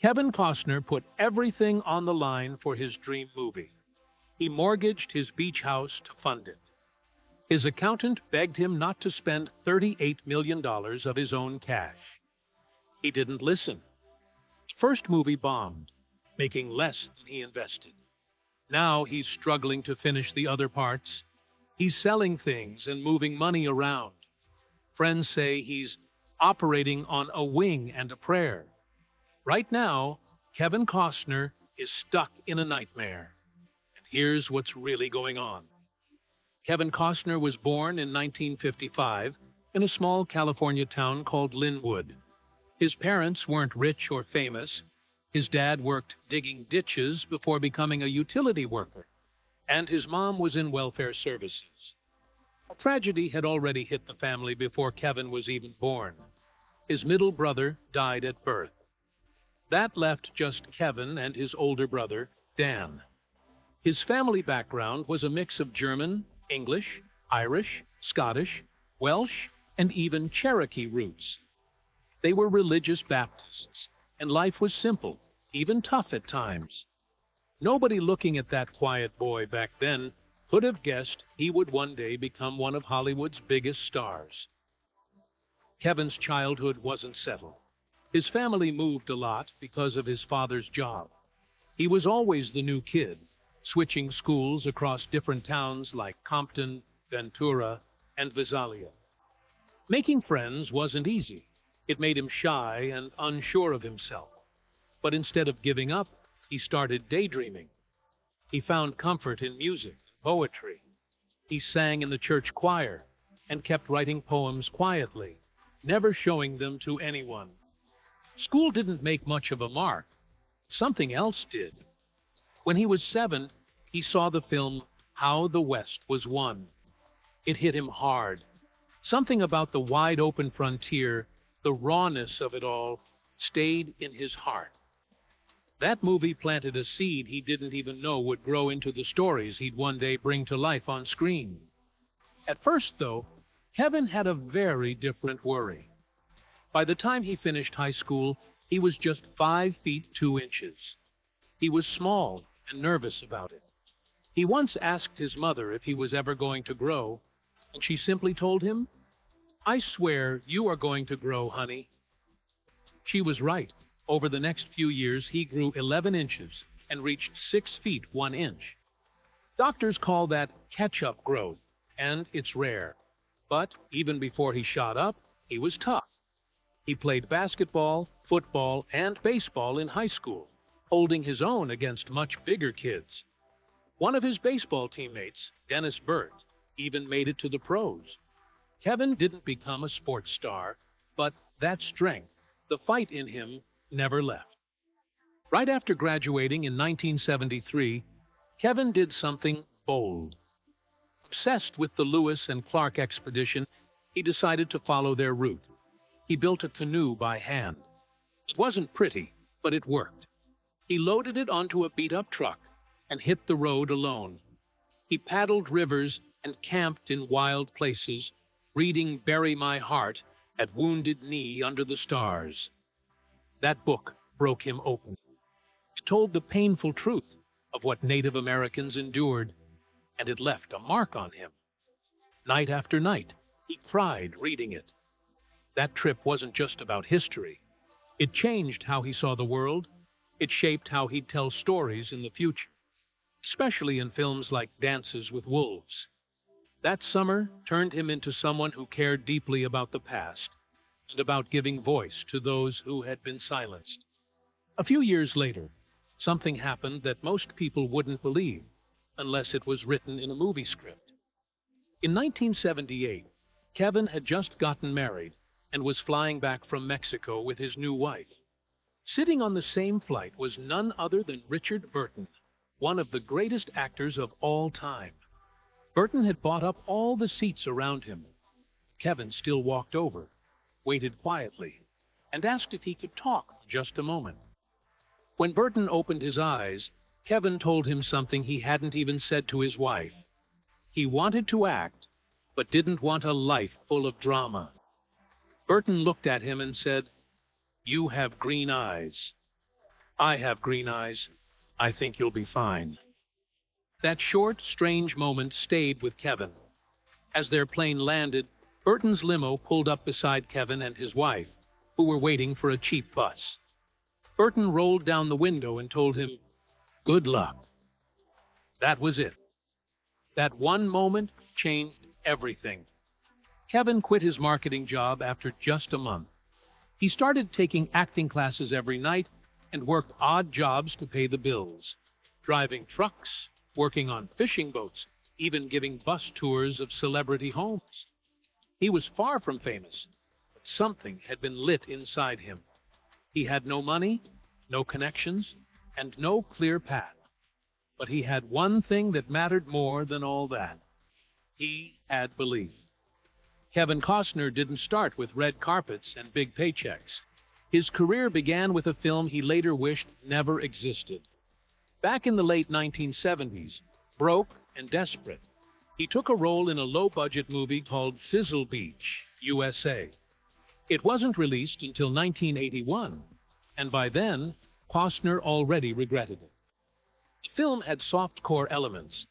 Kevin Costner put everything on the line for his dream movie. He mortgaged his beach house to fund it. His accountant begged him not to spend $38 million of his own cash. He didn't listen. His first movie bombed, making less than he invested. Now he's struggling to finish the other parts. He's selling things and moving money around. Friends say he's operating on a wing and a prayer. Right now, Kevin Costner is stuck in a nightmare. And here's what's really going on. Kevin Costner was born in 1955 in a small California town called Linwood. His parents weren't rich or famous. His dad worked digging ditches before becoming a utility worker, and his mom was in welfare services. A tragedy had already hit the family before Kevin was even born. His middle brother died at birth. That left just Kevin and his older brother, Dan. His family background was a mix of German, English, Irish, Scottish, Welsh, and even Cherokee roots. They were religious Baptists, and life was simple, even tough at times. Nobody looking at that quiet boy back then could have guessed he would one day become one of Hollywood's biggest stars. Kevin's childhood wasn't settled. His family moved a lot because of his father's job. He was always the new kid, switching schools across different towns like Compton, Ventura, and Visalia. Making friends wasn't easy. It made him shy and unsure of himself. But instead of giving up, he started daydreaming. He found comfort in music and poetry. He sang in the church choir and kept writing poems quietly, never showing them to anyone. School didn't make much of a mark. Something else did. When he was 7, he saw the film How the West Was Won. It hit him hard. Something about the wide-open frontier, the rawness of it all, stayed in his heart. That movie planted a seed he didn't even know would grow into the stories he'd one day bring to life on screen. At first, though, Kevin had a very different worry. By the time he finished high school, he was just 5 feet 2 inches. He was small and nervous about it. He once asked his mother if he was ever going to grow, and she simply told him, "I swear you are going to grow, honey." She was right. Over the next few years, he grew 11 inches and reached 6 feet 1 inch. Doctors call that catch-up growth, and it's rare. But even before he shot up, he was tough. He played basketball, football, and baseball in high school, holding his own against much bigger kids. One of his baseball teammates, Dennis Burt, even made it to the pros. Kevin didn't become a sports star, but that strength, the fight in him, never left. Right after graduating in 1973, Kevin did something bold. Obsessed with the Lewis and Clark expedition, he decided to follow their route. He built a canoe by hand. It wasn't pretty, but it worked. He loaded it onto a beat-up truck and hit the road alone. He paddled rivers and camped in wild places, reading Bury My Heart at Wounded Knee under the stars. That book broke him open. It told the painful truth of what Native Americans endured, and it left a mark on him. Night after night, he cried reading it. That trip wasn't just about history. It changed how he saw the world. It shaped how he'd tell stories in the future, especially in films like Dances with Wolves. That summer turned him into someone who cared deeply about the past and about giving voice to those who had been silenced. A few years later, something happened that most people wouldn't believe unless it was written in a movie script. In 1978, Kevin had just gotten married and was flying back from Mexico with his new wife. Sitting on the same flight was none other than Richard Burton, one of the greatest actors of all time. Burton had bought up all the seats around him. Kevin still walked over, waited quietly, and asked if he could talk for just a moment. When Burton opened his eyes, Kevin told him something he hadn't even said to his wife. He wanted to act, but didn't want a life full of drama. Burton looked at him and said, "You have green eyes." I have green eyes. I think you'll be fine. That short, strange moment stayed with Kevin. As their plane landed, Burton's limo pulled up beside Kevin and his wife, who were waiting for a cheap bus. Burton rolled down the window and told him, "Good luck." That was it. That one moment changed everything. Kevin quit his marketing job after just a month. He started taking acting classes every night and worked odd jobs to pay the bills, driving trucks, working on fishing boats, even giving bus tours of celebrity homes. He was far from famous, but something had been lit inside him. He had no money, no connections, and no clear path. But he had one thing that mattered more than all that. He had belief. Kevin Costner didn't start with red carpets and big paychecks. His career began with a film he later wished never existed. Back in the late 1970s, broke and desperate, he took a role in a low-budget movie called Sizzle Beach, USA. It wasn't released until 1981, and by then, Costner already regretted it. The film had soft-core elements,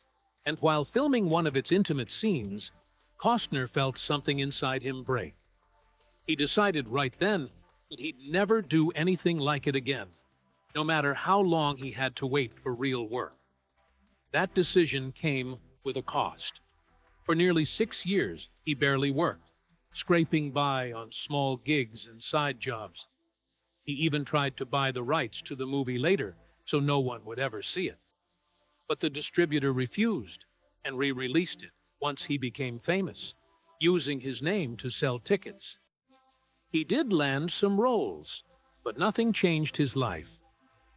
and while filming one of its intimate scenes, Costner felt something inside him break. He decided right then that he'd never do anything like it again, no matter how long he had to wait for real work. That decision came with a cost. For nearly 6 years, he barely worked, scraping by on small gigs and side jobs. He even tried to buy the rights to the movie later, so no one would ever see it. But the distributor refused and re-released it once he became famous, using his name to sell tickets. He did land some roles, but nothing changed his life.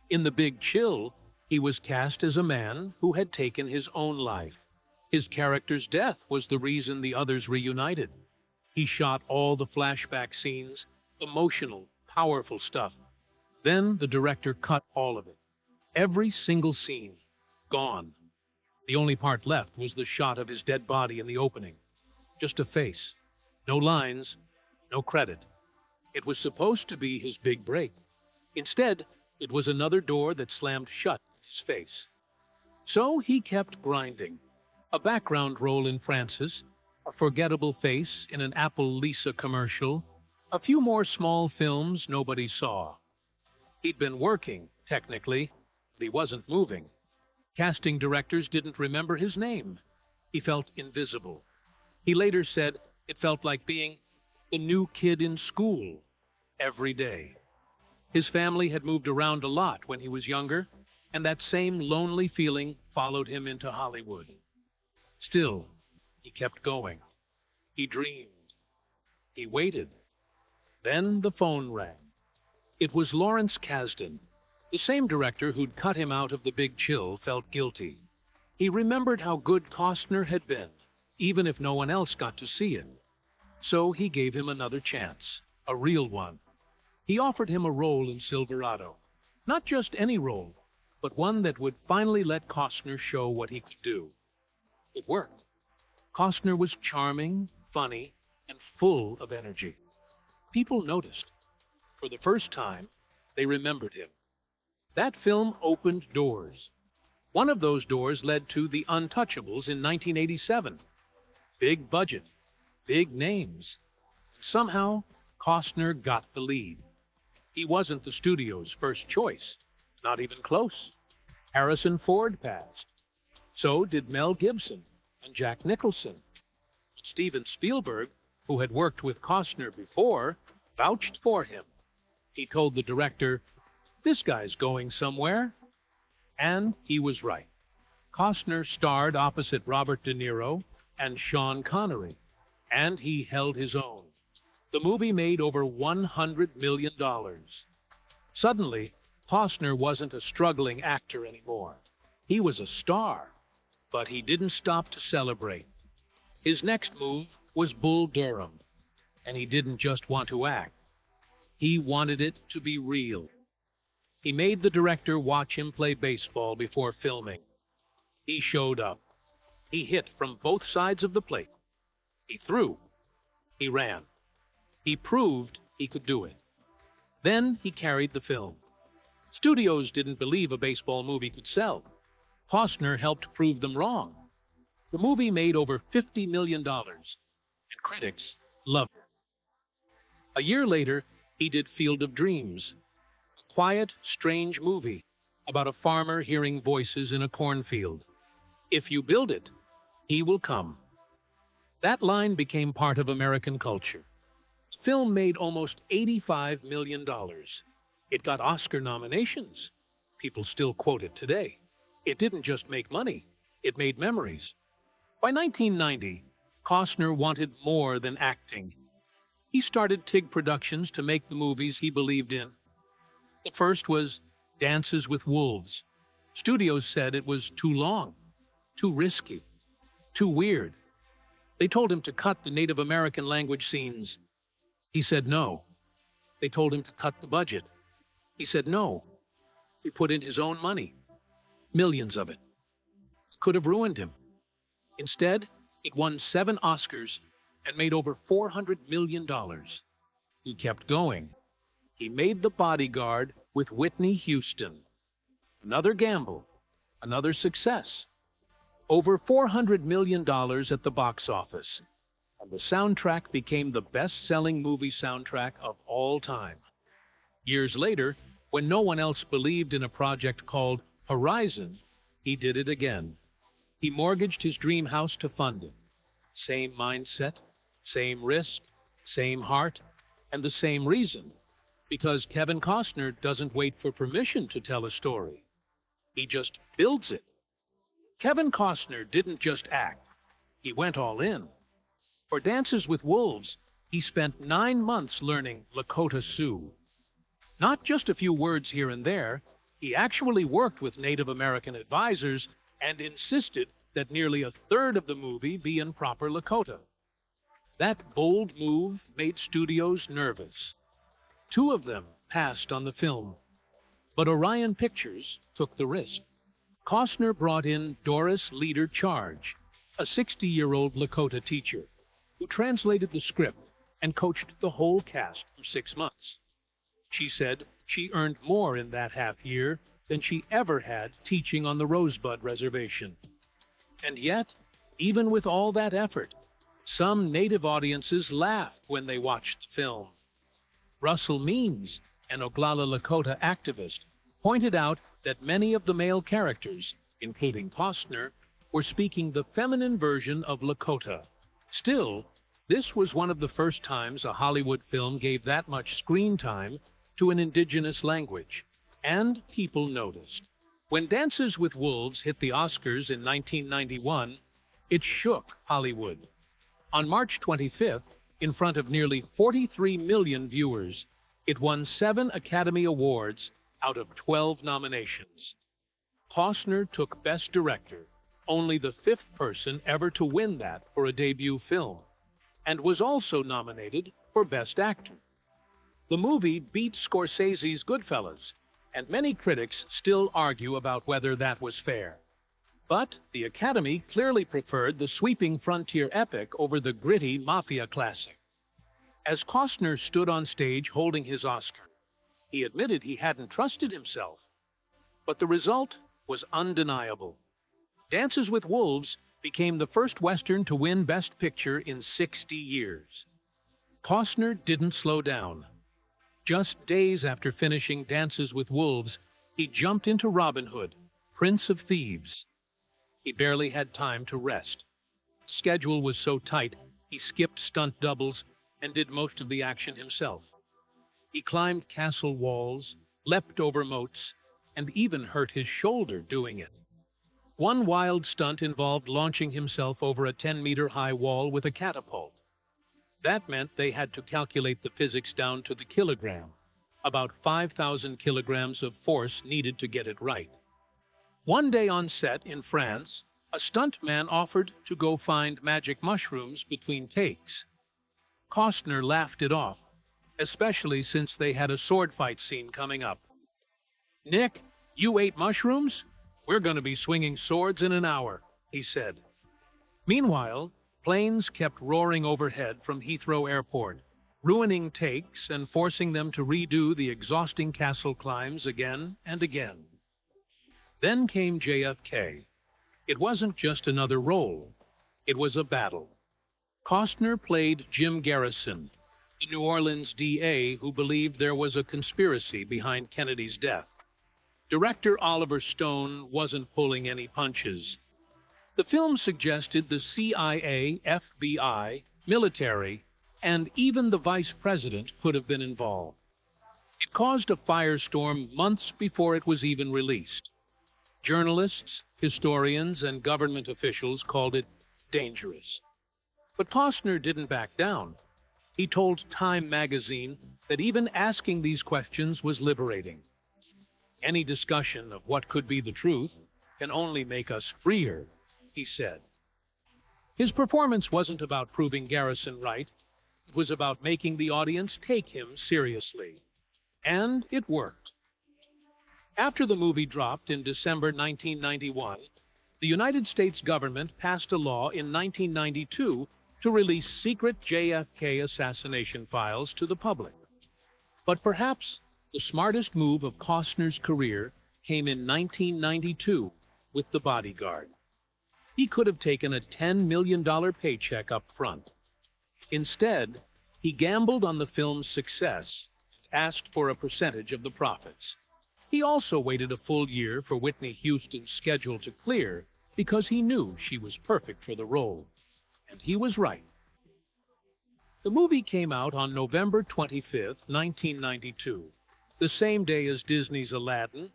In The Big Chill, he was cast as a man who had taken his own life. His character's death was the reason the others reunited. He shot all the flashback scenes, emotional, powerful stuff. Then the director cut all of it. Every single scene. Gone. The only part left was the shot of his dead body in the opening. Just a face. No lines, no credit. It was supposed to be his big break. Instead, it was another door that slammed shut in his face. So he kept grinding. A background role in Francis, a forgettable face in an Apple Lisa commercial, a few more small films nobody saw. He'd been working, technically, but he wasn't moving. Casting directors didn't remember his name. He felt invisible. He later said it felt like being the new kid in school every day. His family had moved around a lot when he was younger, and that same lonely feeling followed him into Hollywood. Still, he kept going. He dreamed. He waited. Then the phone rang. It was Lawrence Kasdan. The same director who'd cut him out of The Big Chill felt guilty. He remembered how good Costner had been, even if no one else got to see it. So he gave him another chance, a real one. He offered him a role in Silverado. Not just any role, but one that would finally let Costner show what he could do. It worked. Costner was charming, funny, and full of energy. People noticed. For the first time, they remembered him. That film opened doors. One of those doors led to The Untouchables in 1987. Big budget, big names. Somehow, Costner got the lead. He wasn't the studio's first choice, not even close. Harrison Ford passed. So did Mel Gibson and Jack Nicholson. Steven Spielberg, who had worked with Costner before, vouched for him. He told the director, "This guy's going somewhere." And he was right. Costner starred opposite Robert De Niro and Sean Connery, and he held his own. The movie made over $100 million. Suddenly, Costner wasn't a struggling actor anymore. He was a star, but he didn't stop to celebrate. His next move was Bull Durham, and he didn't just want to act. He wanted it to be real. He made the director watch him play baseball before filming. He showed up. He hit from both sides of the plate. He threw. He ran. He proved he could do it. Then he carried the film. Studios didn't believe a baseball movie could sell. Costner helped prove them wrong. The movie made over $50 million, and critics loved it. A year later, he did Field of Dreams, a quiet, strange movie about a farmer hearing voices in a cornfield. If you build it, he will come. That line became part of American culture. The film made almost $85 million. It got Oscar nominations. People still quote it today. It didn't just make money, it made memories. By 1990, Costner wanted more than acting. He started TIG Productions to make the movies he believed in. The first was Dances with Wolves. Studios said it was too long, too risky, too weird. They told him to cut the Native American language scenes. He said no. They told him to cut the budget. He said no. He put in his own money, millions of it. Could have ruined him. Instead, it won 7 Oscars and made over $400 million. He kept going. He made The Bodyguard with Whitney Houston. Another gamble, another success. Over $400 million at the box office, and the soundtrack became the best-selling movie soundtrack of all time. Years later, when no one else believed in a project called Horizon, he did it again. He mortgaged his dream house to fund it. Same mindset, same risk, same heart, and the same reason. Because Kevin Costner doesn't wait for permission to tell a story. He just builds it. Kevin Costner didn't just act. He went all in. For Dances with Wolves, he spent 9 months learning Lakota Sioux. Not just a few words here and there, he actually worked with Native American advisors and insisted that nearly a third of the movie be in proper Lakota. That bold move made studios nervous. 2 of them passed on the film, but Orion Pictures took the risk. Costner brought in Doris Leader Charge, a 60-year-old Lakota teacher, who translated the script and coached the whole cast for 6 months. She said she earned more in that half year than she ever had teaching on the Rosebud Reservation. And yet, even with all that effort, some Native audiences laughed when they watched the film. Russell Means, an Oglala Lakota activist, pointed out that many of the male characters, including Costner, were speaking the feminine version of Lakota. Still, this was one of the first times a Hollywood film gave that much screen time to an indigenous language, and people noticed. When Dances with Wolves hit the Oscars in 1991, it shook Hollywood. On March 25th, in front of nearly 43 million viewers, it won 7 Academy Awards out of 12 nominations. Costner took Best Director, only the 5th person ever to win that for a debut film, and was also nominated for Best Actor. The movie beat Scorsese's Goodfellas, and many critics still argue about whether that was fair. But the Academy clearly preferred the sweeping frontier epic over the gritty mafia classic. As Costner stood on stage holding his Oscar, he admitted he hadn't trusted himself. But the result was undeniable. Dances with Wolves became the first Western to win Best Picture in 60 years. Costner didn't slow down. Just days after finishing Dances with Wolves, he jumped into Robin Hood, Prince of Thieves. He barely had time to rest. The schedule was so tight, he skipped stunt doubles and did most of the action himself. He climbed castle walls, leapt over moats, and even hurt his shoulder doing it. One wild stunt involved launching himself over a 10-meter-high wall with a catapult. That meant they had to calculate the physics down to the kilogram, about 5,000 kilograms of force needed to get it right. One day on set in France, a stuntman offered to go find magic mushrooms between takes. Costner laughed it off, especially since they had a sword fight scene coming up. "Nick, you ate mushrooms? We're going to be swinging swords in an hour," he said. Meanwhile, planes kept roaring overhead from Heathrow Airport. ruining takes and forcing them to redo the exhausting castle climbs again and again. Then came JFK. It wasn't just another role. It was a battle. Costner played Jim Garrison, the New Orleans DA who believed there was a conspiracy behind Kennedy's death. Director Oliver Stone wasn't pulling any punches. The film suggested the CIA, FBI, military, and even the vice president could have been involved. It caused a firestorm months before it was even released. Journalists, historians, and government officials called it dangerous. But Costner didn't back down. He told Time magazine that even asking these questions was liberating. Any discussion of what could be the truth can only make us freer, he said. His performance wasn't about proving Garrison right. It was about making the audience take him seriously. And it worked. After the movie dropped in December 1991, the United States government passed a law in 1992 to release secret JFK assassination files to the public. But perhaps the smartest move of Costner's career came in 1992 with The Bodyguard. He could have taken a $10 million paycheck up front. Instead, he gambled on the film's success and asked for a percentage of the profits. He also waited a full year for Whitney Houston's schedule to clear because he knew she was perfect for the role. And he was right. The movie came out on November 25, 1992, the same day as Disney's Aladdin,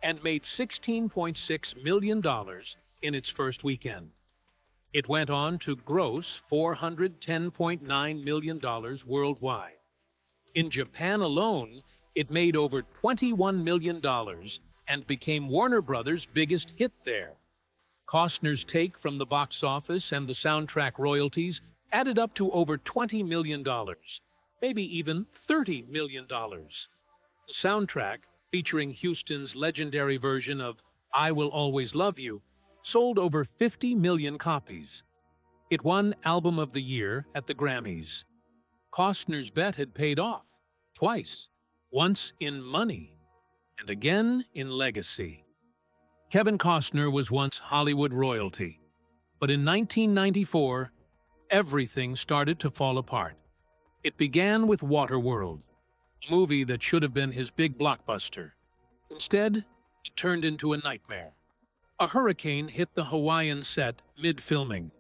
and made $16.6 million in its first weekend. It went on to gross $410.9 million worldwide. In Japan alone, it made over $21 million and became Warner Brothers' biggest hit there. Costner's take from the box office and the soundtrack royalties added up to over $20 million, maybe even $30 million. The soundtrack, featuring Houston's legendary version of I Will Always Love You, sold over 50 million copies. It won Album of the Year at the Grammys. Costner's bet had paid off, twice, once in money, and again in legacy. Kevin Costner was once Hollywood royalty, but in 1994, everything started to fall apart. It began with Waterworld, a movie that should have been his big blockbuster. Instead, it turned into a nightmare. A hurricane hit the Hawaiian set mid-filming.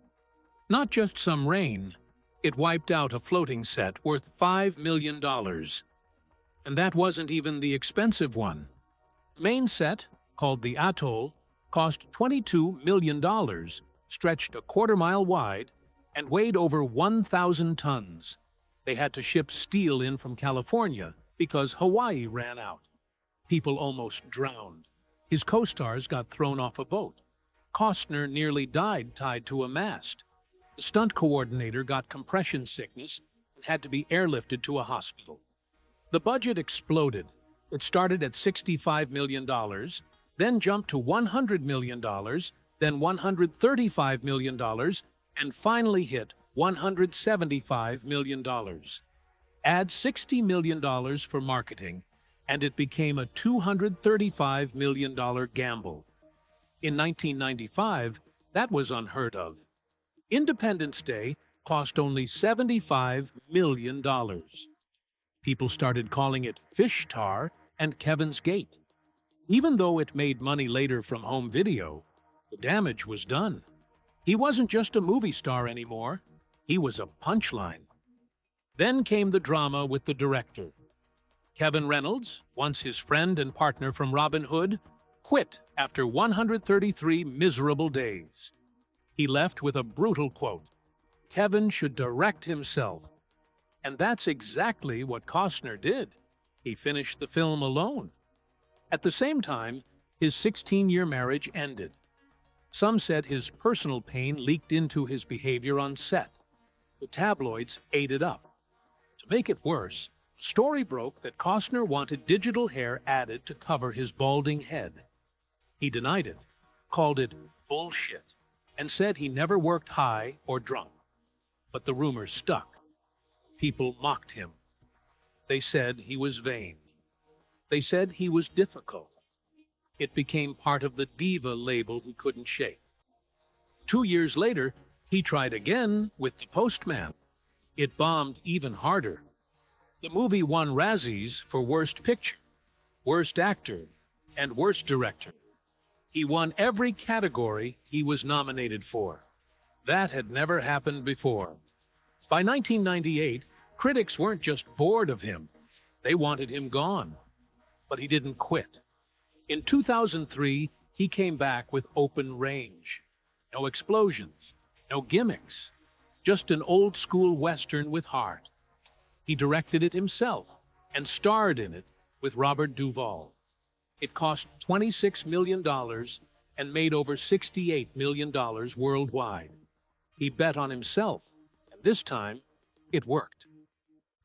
Not just some rain, it wiped out a floating set worth $5 million. And that wasn't even the expensive one. The main set, called the Atoll, cost $22 million, stretched a quarter-mile wide, and weighed over 1,000 tons. They had to ship steel in from California because Hawaii ran out. People almost drowned. His co-stars got thrown off a boat. Costner nearly died tied to a mast. The stunt coordinator got compression sickness and had to be airlifted to a hospital. The budget exploded. It started at $65 million, then jumped to $100 million, then $135 million, and finally hit $175 million. Add $60 million for marketing, and it became a $235 million gamble. In 1995, that was unheard of. Independence Day cost only $75 million. People started calling it Fish Tar and Kevin's Gate. Even though it made money later from home video, the damage was done. He wasn't just a movie star anymore. He was a punchline. Then came the drama with the director. Kevin Reynolds, once his friend and partner from Robin Hood, quit after 133 miserable days. He left with a brutal quote, "Kevin should direct himself." And that's exactly what Costner did. He finished the film alone. At the same time, his 16-year marriage ended. Some said his personal pain leaked into his behavior on set. The tabloids ate it up. To make it worse, a story broke that Costner wanted digital hair added to cover his balding head. He denied it, called it bullshit, and said he never worked high or drunk. But the rumor stuck. People mocked him. They said he was vain. They said he was difficult. It became part of the diva label he couldn't shake. 2 years later, he tried again with The Postman. It bombed even harder. The movie won Razzies for Worst Picture, Worst Actor, and Worst Director. He won every category he was nominated for. That had never happened before. By 1998, critics weren't just bored of him. They wanted him gone. But he didn't quit. In 2003, he came back with Open Range. No explosions, no gimmicks, just an old-school Western with heart. He directed it himself and starred in it with Robert Duvall. It cost $26 million and made over $68 million worldwide. He bet on himself, and this time, it worked.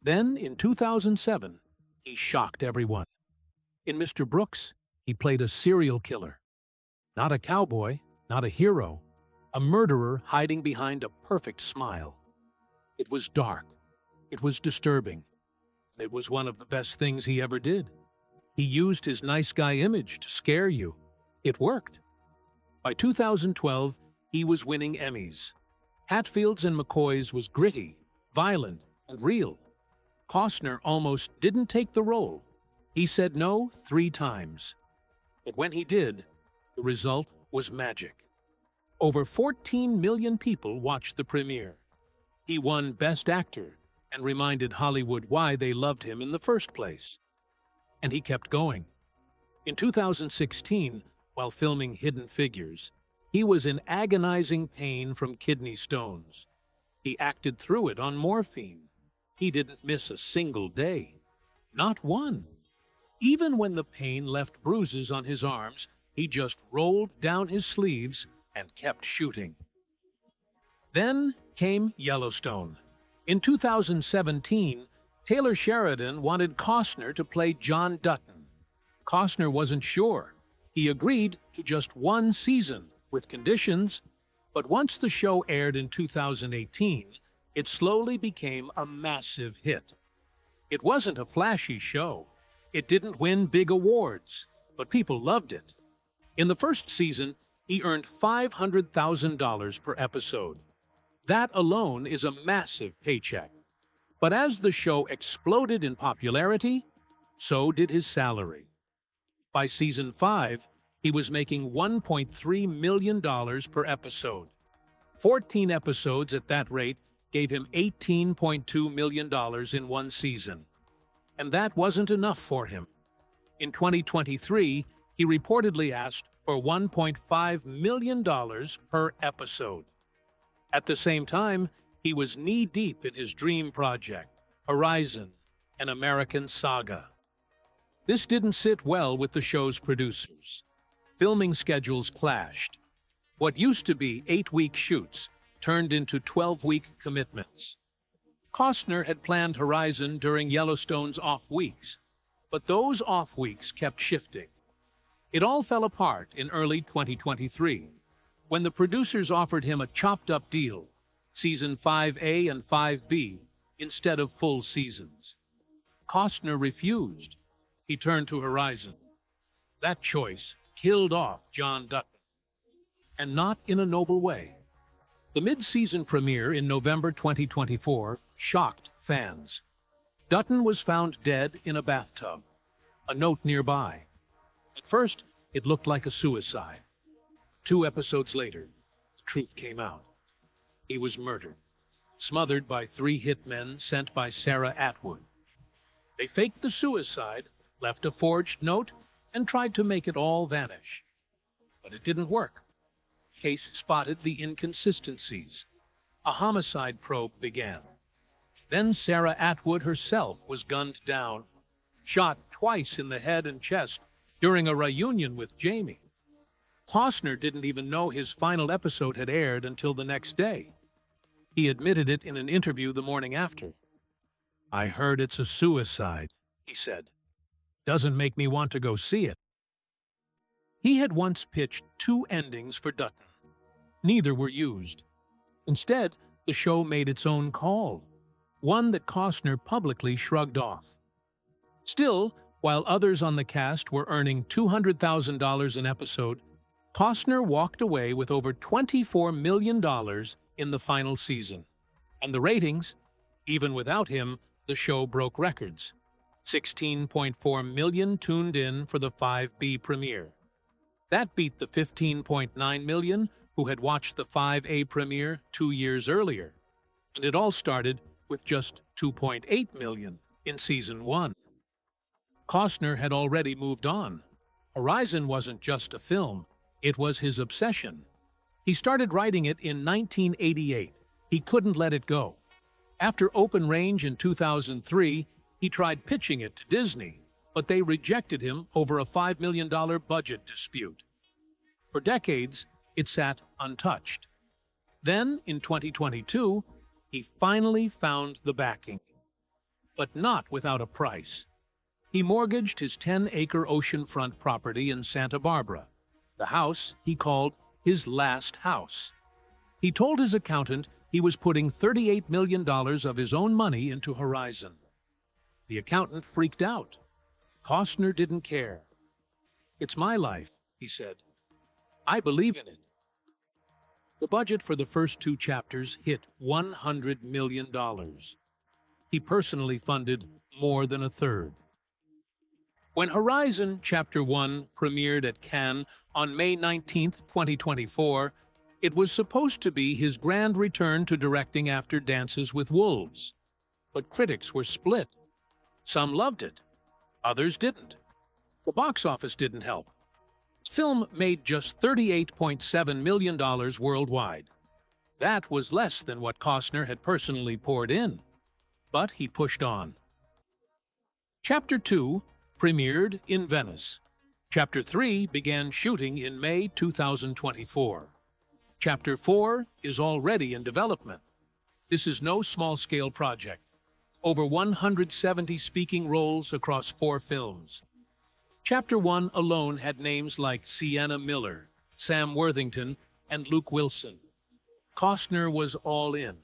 Then, in 2007, he shocked everyone. In Mr. Brooks, he played a serial killer. Not a cowboy, not a hero, a murderer hiding behind a perfect smile. It was dark. It was disturbing. It was one of the best things he ever did. He used his nice guy image to scare you. It worked. By 2012, he was winning Emmys. Hatfield's and McCoy's was gritty, violent, and real. Costner almost didn't take the role. He said no 3 times. But when he did, the result was magic. Over 14 million people watched the premiere. He won Best Actor and reminded Hollywood why they loved him in the first place. And he kept going. In 2016, while filming Hidden Figures, he was in agonizing pain from kidney stones. He acted through it on morphine. He didn't miss a single day. Not one. Even when the pain left bruises on his arms, he just rolled down his sleeves and kept shooting. Then came Yellowstone. In 2017, Taylor Sheridan wanted Costner to play John Dutton. Costner wasn't sure. He agreed to just 1 season with conditions, but once the show aired in 2018, it slowly became a massive hit. It wasn't a flashy show. It didn't win big awards, but people loved it. In the first season, he earned $500,000 per episode. That alone is a massive paycheck. But as the show exploded in popularity, so did his salary. By season 5, he was making $1.3 million per episode. 14 episodes at that rate gave him $18.2 million in 1 season. And that wasn't enough for him. In 2023, he reportedly asked for $1.5 million per episode. At the same time, he was knee-deep in his dream project, Horizon, an American saga. This didn't sit well with the show's producers. Filming schedules clashed. What used to be 8-week shoots turned into 12-week commitments. Costner had planned Horizon during Yellowstone's off weeks, but those off weeks kept shifting. It all fell apart in early 2023, when the producers offered him a chopped-up deal, season 5A and 5B, instead of full seasons. Costner refused. He turned to Horizon. That choice killed off John Dutton, and not in a noble way. The mid-season premiere in November 2024 shocked fans. Dutton was found dead in a bathtub. A note nearby. At first, it looked like a suicide. 2 episodes later, the truth came out. He was murdered, smothered by 3 hitmen sent by Sarah Atwood. They faked the suicide, left a forged note, and tried to make it all vanish. But it didn't work. Case spotted the inconsistencies. A homicide probe began. Then Sarah Atwood herself was gunned down, shot twice in the head and chest during a reunion with Jamie. Costner didn't even know his final episode had aired until the next day. He admitted it in an interview the morning after. "I heard it's a suicide," he said. "Doesn't make me want to go see it." He had once pitched 2 endings for Dutton. Neither were used. Instead, the show made its own call. one that Costner publicly shrugged off. Still, while others on the cast were earning $200,000 an episode, Costner walked away with over $24 million in the final season. And the ratings? Even without him, the show broke records. 16.4 million tuned in for the 5B premiere. That beat the 15.9 million who had watched the 5A premiere 2 years earlier. And it all started with just 2.8 million in season 1. Costner had already moved on. Horizon wasn't just a film, it was his obsession. He started writing it in 1988. He couldn't let it go. After Open Range in 2003, he tried pitching it to Disney, but they rejected him over a $5 million budget dispute. For decades, it sat untouched. Then, in 2022, he finally found the backing. But not without a price. He mortgaged his 10-acre oceanfront property in Santa Barbara. The house he called his last house. He told his accountant he was putting $38 million of his own money into Horizon. The accountant freaked out. Costner didn't care. "It's my life," he said. "I believe in it." The budget for the first 2 chapters hit $100 million. He personally funded more than a third. When Horizon Chapter 1 premiered at Cannes on May 19, 2024, it was supposed to be his grand return to directing after Dances with Wolves. But critics were split. Some loved it. Others didn't. The box office didn't help. The film made just $38.7 million worldwide. That was less than what Costner had personally poured in. But he pushed on. Chapter 2 premiered in Venice. Chapter 3 began shooting in May 2024. Chapter 4 is already in development. This is no small-scale project. Over 170 speaking roles across 4 films. Chapter 1 alone had names like Sienna Miller, Sam Worthington, and Luke Wilson. Costner was all in.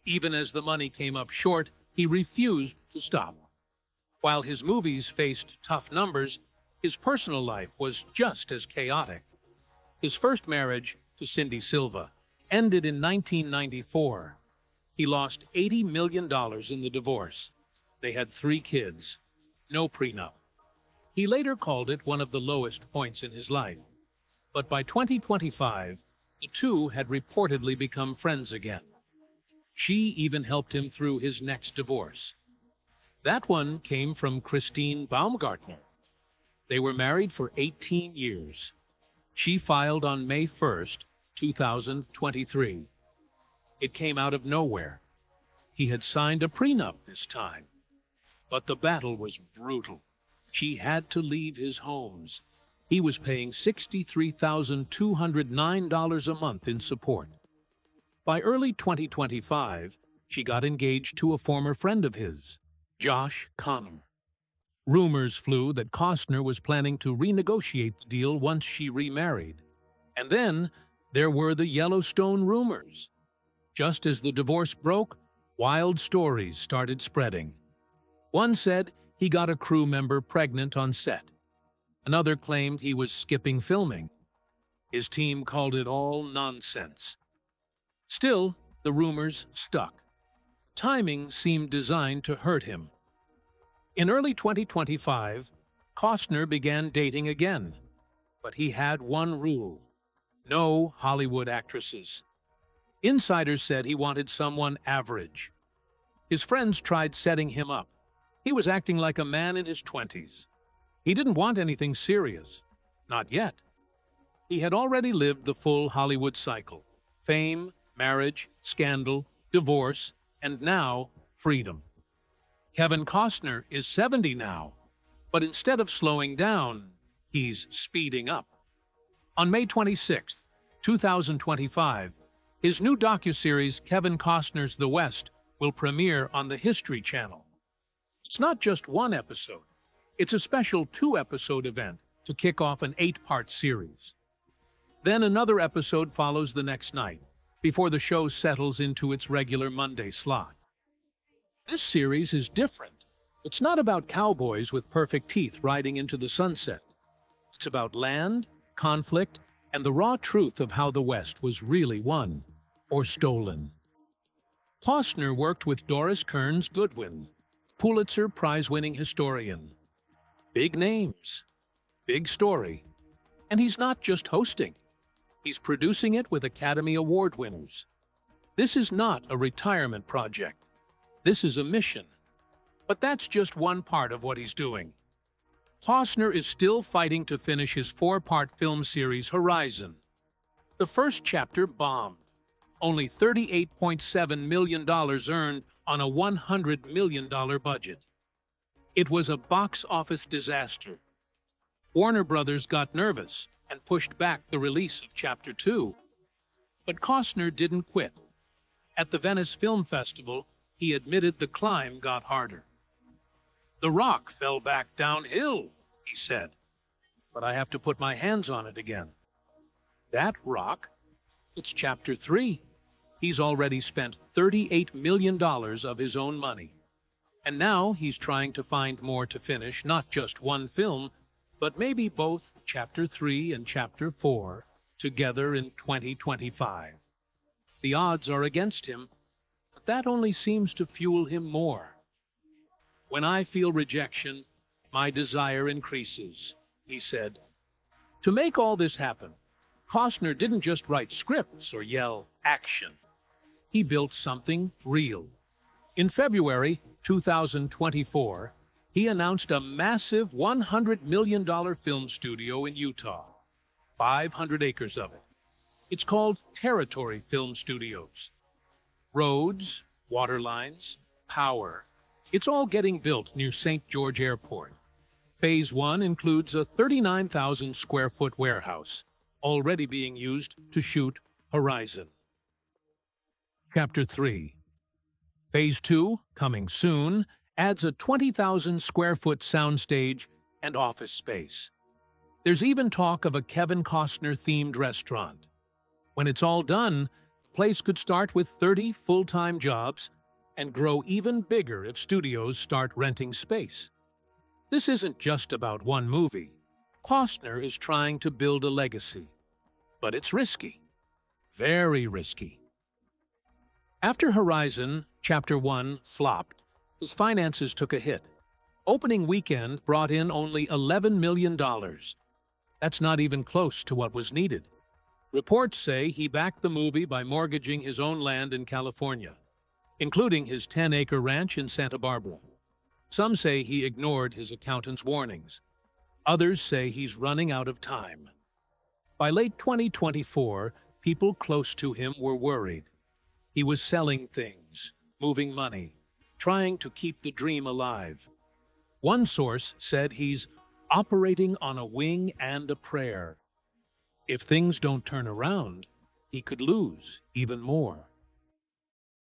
Even as the money came up short, he refused to stop. While his movies faced tough numbers, his personal life was just as chaotic. His first marriage, to Cindy Silva, ended in 1994. He lost $80 million in the divorce. They had 3 kids. No prenup. He later called it one of the lowest points in his life. But by 2025, the two had reportedly become friends again. She even helped him through his next divorce. That one came from Christine Baumgartner. They were married for 18 years. She filed on May 1st, 2023. It came out of nowhere. He had signed a prenup this time. But the battle was brutal. She had to leave his homes. He was paying $63,209 a month in support. By early 2025, she got engaged to a former friend of his, Josh Connor. Rumors flew that Costner was planning to renegotiate the deal once she remarried. And then there were the Yellowstone rumors. Just as the divorce broke, wild stories started spreading. One said he got a crew member pregnant on set. Another claimed he was skipping filming. His team called it all nonsense. Still, the rumors stuck. Timing seemed designed to hurt him. In early 2025, Costner began dating again. But he had one rule: no Hollywood actresses. Insiders said he wanted someone average. His friends tried setting him up. He was acting like a man in his 20s. He didn't want anything serious. Not yet. He had already lived the full Hollywood cycle: fame, marriage, scandal, divorce, and now freedom. Kevin Costner is 70 now, but instead of slowing down, he's speeding up. On May 26, 2025, his new docuseries Kevin Costner's The West will premiere on the History Channel. It's not just one episode. It's a special 2-episode event to kick off an 8-part series. Then another episode follows the next night, before the show settles into its regular Monday slot. This series is different. It's not about cowboys with perfect teeth riding into the sunset. It's about land, conflict, and the raw truth of how the West was really won or stolen. Costner worked with Doris Kearns Goodwin, Pulitzer Prize-winning historian. Big names, big story. And he's not just hosting. He's producing it with Academy Award winners. This is not a retirement project. This is a mission. But that's just one part of what he's doing. Costner is still fighting to finish his four-part film series Horizon. The first chapter bombed. Only $38.7 million earned on a $100 million budget. It was a box office disaster. Warner Brothers got nervous and pushed back the release of Chapter 2. But Costner didn't quit. At the Venice Film Festival, he admitted the climb got harder. "The rock fell back downhill," he said, "but I have to put my hands on it again." That rock? It's Chapter 3. He's already spent $38 million of his own money. And now he's trying to find more to finish, not just one film, but maybe both Chapter 3 and Chapter 4 together in 2025. The odds are against him, but that only seems to fuel him more. "When I feel rejection, my desire increases," he said. To make all this happen, Costner didn't just write scripts or yell action. He built something real. In February 2024, he announced a massive $100 million film studio in Utah, 500 acres of it. It's called Territory Film Studios. Roads, water lines, power, it's all getting built near St. George Airport. Phase 1 includes a 39,000 square foot warehouse, already being used to shoot Horizon. Chapter 3. Phase 2, coming soon, adds a 20,000 square foot soundstage and office space. There's even talk of a Kevin Costner-themed restaurant. When it's all done, the place could start with 30 full-time jobs and grow even bigger if studios start renting space. This isn't just about one movie. Costner is trying to build a legacy. But it's risky. Very risky. After Horizon, Chapter 1 flopped, his finances took a hit. Opening weekend brought in only $11 million. That's not even close to what was needed. Reports say he backed the movie by mortgaging his own land in California, including his 10-acre ranch in Santa Barbara. Some say he ignored his accountant's warnings. Others say he's running out of time. By late 2024, people close to him were worried. He was selling things, moving money, trying to keep the dream alive. One source said he's operating on a wing and a prayer. If things don't turn around, he could lose even more.